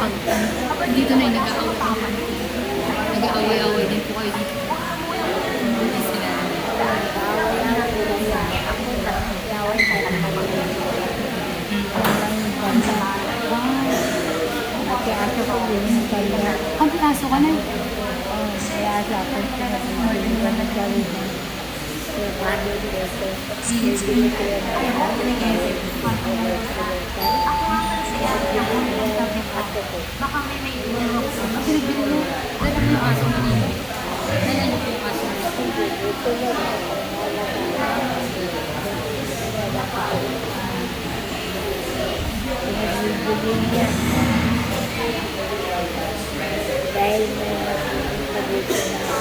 pag dito na yung nag-aaway-away din po kayo dito. Hindi sila. Ang pinaso ka na eh. Kaya sa akin, hindi ba nagkaroon ng Baka may iulong ko. Pinagbili mo, dala mo yung aso mo dito. Dala niyo po yung aso mo. dahil may nagpapagod na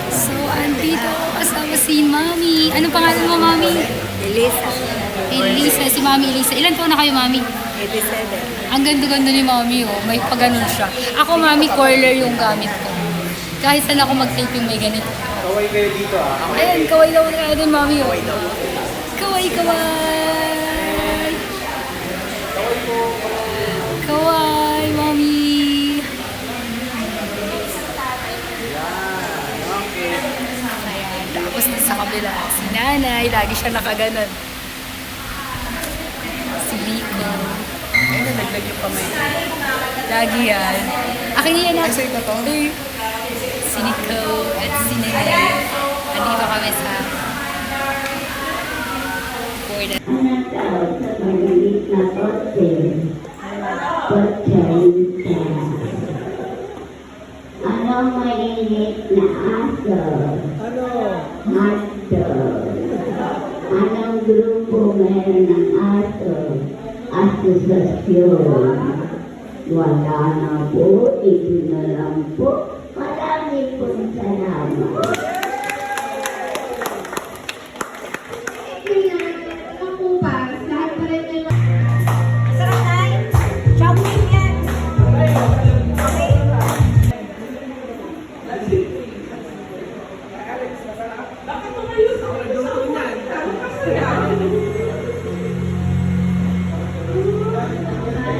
So, andito ako kasama si Mami. Anong pangalan mo, Mami? Elisa. Elisa, si Mami Elisa. Ilan taon na kayo, Mami? 87. Ang ganda-ganda ni Mami, oh. May paganon siya. Ako, Mami, curler yung gamit ko. Kahit saan ako mag-taping may ganito. Kaway kayo dito ah. Ayan, kaway daw na din, Mami, oh. Kaway, kaway. Kaway, Mami. Ayan, tapos sa kabila, si Nanay, lagi siya nakaganon. Si Rico. Ay, nalaglag yung kamay. Lagi yan. Akin yan na. Ay, ito to? Si Nico at si Nanay. Andito kami sa border. Anak daw sa maliit na hotel, Potenta. Anong mainit na aso? Hotdog. Anong grupo meron ng aso? Asosasyon. Wala na po, ito na lang po. Marami pong salamat.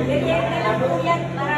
Ganyan na lang po yan para